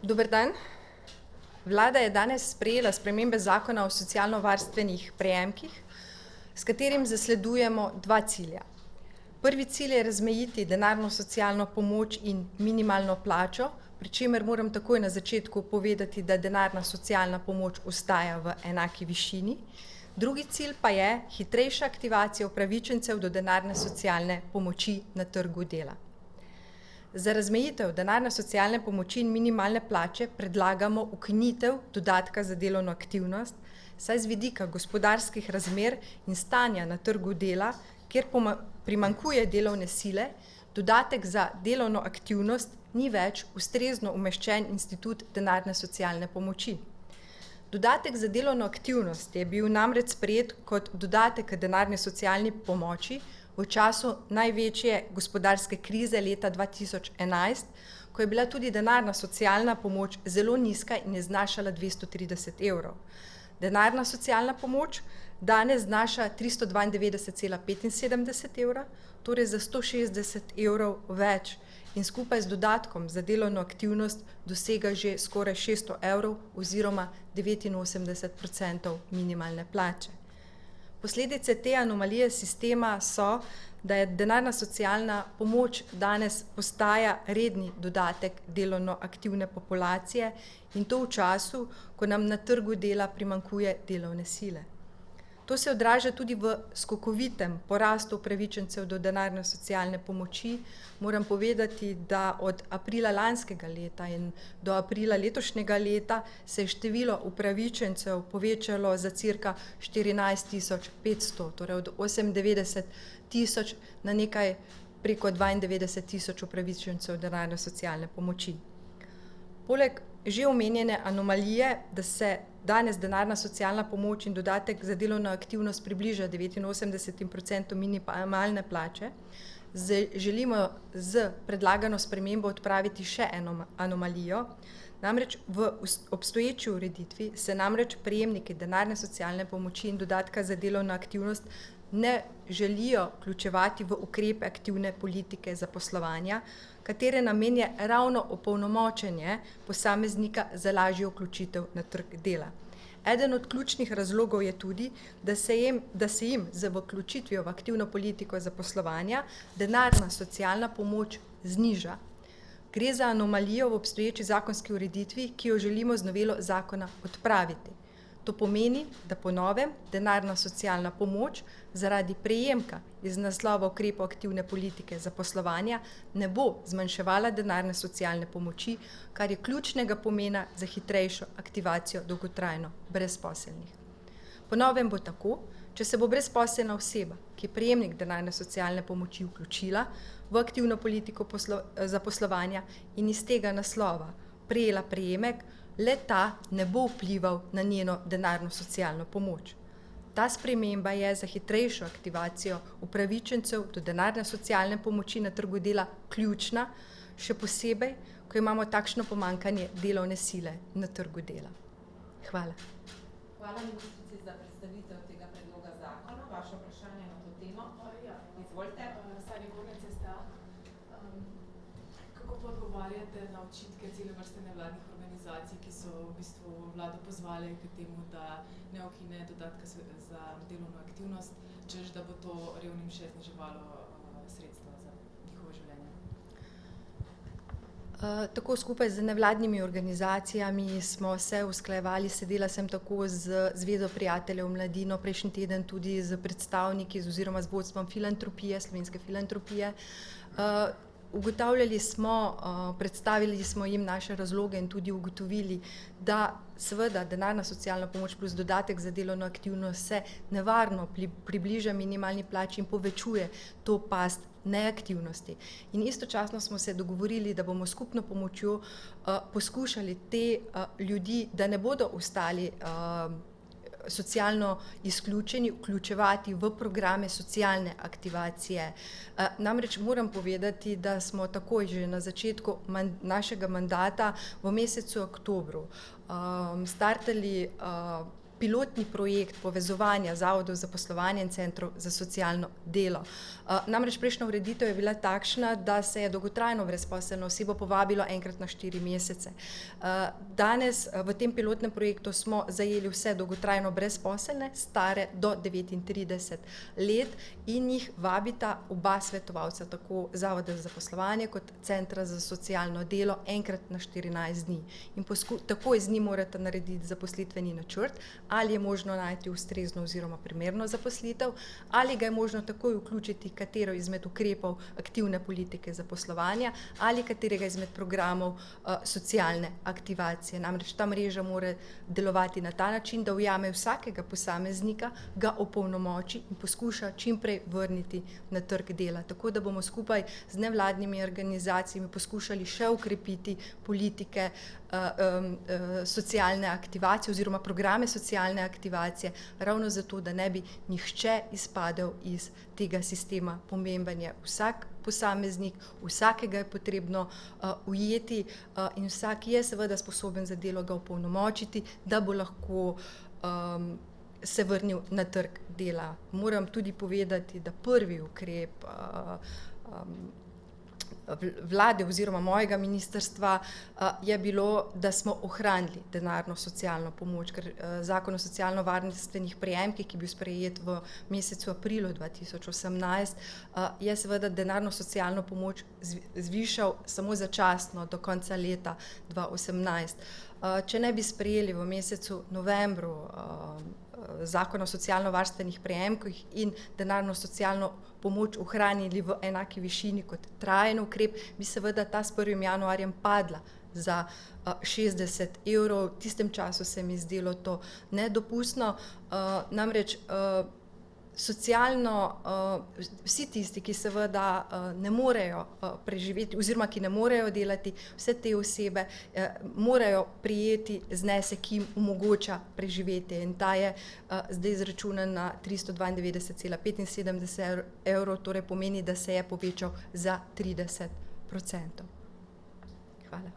Dober dan. Vlada je danes sprejela spremembe zakona o socialno-varstvenih prejemkih, s katerim zasledujemo dva cilja. Prvi cilj je razmejiti denarno socialno pomoč in minimalno plačo, pri čemer moram takoj na začetku povedati, da denarna socialna pomoč ostaja v enaki višini. Drugi cilj pa je hitrejša aktivacija upravičencev do denarne socialne pomoči na trgu dela. Za razmejitev denarne socialne pomoči in minimalne plače predlagamo ukinitev dodatka za delovno aktivnost, saj z vidika gospodarskih razmer in stanja na trgu dela, kjer primanjkuje delovne sile, dodatek za delovno aktivnost ni več ustrezno umeščen institut denarne socialne pomoči. Dodatek za delovno aktivnost je bil namreč sprejet kot dodatek k denarni socialni pomoči v času največje gospodarske krize leta 2011, ko je bila tudi denarna socialna pomoč zelo nizka in je znašala 230 evrov. Denarna socialna pomoč danes znaša 392,75 evra, torej za 160 evrov več in skupaj z dodatkom za delovno aktivnost dosega že skoraj 600 evrov oziroma 89% minimalne plače. Posledice te anomalije sistema so, da je denarna socialna pomoč danes postaja redni dodatek delovno aktivne populacije in to v času, ko nam na trgu dela primanjkuje delovne sile. To se odraža tudi v skokovitem porastu upravičencev do denarne socialne pomoči. Moram povedati, da od aprila lanskega leta in do aprila letošnjega leta se je število upravičencev povečalo za cirka 14.500, torej od 98.000 na nekaj preko 92.000 upravičencev denarne socialne pomoči. Poleg že omenjene anomalije, da se danes denarna socialna pomoč in dodatek za delovno aktivnost približa 89% minimalne plače, želimo z predlagano spremembo odpraviti še eno anomalijo. Namreč v obstoječi ureditvi se namreč prejemniki denarne socialne pomoči in dodatka za delovno aktivnost ne želijo vključevati v ukrepe aktivne politike zaposlovanja, katere namen je ravno opolnomočenje posameznika za lažjo vključitev na trg dela. Eden od ključnih razlogov je tudi, da se jim z vključitvijo v aktivno politiko zaposlovanja denarna socialna pomoč zniža. Gre za anomalijo v obstoječi zakonski ureditvi, ki jo želimo z novelo zakona odpraviti. To pomeni, da po novem denarna socialna pomoč zaradi prejemka iz naslova ukrepov aktivne politike zaposlovanja ne bo zmanjševala denarne socialne pomoči, kar je ključnega pomena za hitrejšo aktivacijo dolgotrajno brezposelnih. Po novem bo tako, če se bo brezposelna oseba, ki je prejemnik denarne socialne pomoči, vključila v aktivno politiko zaposlovanja in iz tega naslova prejela prejemek, le-ta ne bo vplival na njeno denarno socialno pomoč. Ta sprememba je za hitrejšo aktivacijo upravičencev do denarne socialne pomoči na trgu dela ključna, še posebej, ko imamo takšno pomanjkanje delovne sile na trgu dela. Hvala. Hvala ministrici za predstavitev tega predloga zakona. Vaše vprašanje na to temo? Izvolite. Sanja Gornec, STA. Kako pa odgovarjate na očitke cele vrste nevladnih organizacij, ki so v bistvu vlado pozvali k temu, da ne ukine dodatka za delovno aktivnost, češ da bo to revnim še zniževalo sredstva za njihovo življenje? Tako skupaj z nevladnimi organizacijami smo se usklajevali, sedela sem tako z Zvezo prijateljev mladino, prejšnji teden tudi z predstavniki oziroma z vodstvom filantropije, slovenske filantropije. Ugotavljali smo, predstavili smo jim naše razloge in tudi ugotovili, da seveda denarna socialna pomoč plus dodatek za delovno aktivnost se nevarno približa minimalni plači in povečuje to past neaktivnosti. In istočasno smo se dogovorili, da bomo skupno pomočjo poskušali te ljudi, da ne bodo ostali socialno izključeni, vključevati v programe socialne aktivacije. Namreč moram povedati, da smo takoj že na začetku našega mandata v mesecu oktobru startali pilotni projekt povezovanja zavodov za zaposlovanje in centrov za socialno delo. Namreč prejšnja ureditev je bila takšna, da se je dolgotrajno brezposelno osebo povabilo enkrat na 4 mesece. Danes v tem pilotnem projektu smo zajeli vse dolgotrajno brezposelne, stare do 39 let in jih vabita oba svetovalca, tako Zavoda za zaposlovanje kot Centra za socialno delo, enkrat na 14 dni. In takoj z njim morate narediti zaposlitveni načrt, ali je možno najti ustrezno oziroma primerno zaposlitev, ali ga je možno takoj vključiti katero izmed ukrepov aktivne politike zaposlovanja ali katerega izmed programov socialne aktivacije. Namreč ta mreža mora delovati na ta način, da ujame vsakega posameznika, ga opolnomoči in poskuša čim prej vrniti na trg dela. Tako da bomo skupaj z nevladnimi organizacijami poskušali še ukrepiti politike socialne aktivacije oziroma programe socialne aktivacije, ravno zato, da ne bi nihče izpadel iz tega sistema. Pomemben je vsak posameznik, vsakega je potrebno ujeti in vsak je seveda sposoben za delo ga opolnomočiti, da bo lahko se vrnil na trg dela. Moram tudi povedati, da prvi ukrep vlade oziroma mojega ministrstva je bilo, da smo ohranili denarno socialno pomoč, ker Zakon o socialno-varstvenih prejemkih, ki je bil sprejet v mesecu aprilu 2018, je seveda denarno socialno pomoč zvišal samo začasno do konca leta 2018. Če ne bi sprejeli v mesecu novembru Zakon o socialno-varstvenih prejemkih in denarno socialno pomoč ohranili v enaki višini kot trajen ukrep, bi seveda ta s 1. januarjem padla za 60 evrov. V tistem času se mi zdelo to nedopustno. Namreč socialno, vsi tisti, ki seveda ne morejo preživeti oziroma ki ne morejo delati, vse te osebe morajo prejeti znesek, ki jim omogoča preživetje, in ta je zdaj izračunan na 392,75 evrov, torej pomeni, da se je povečal za 30%. Hvala.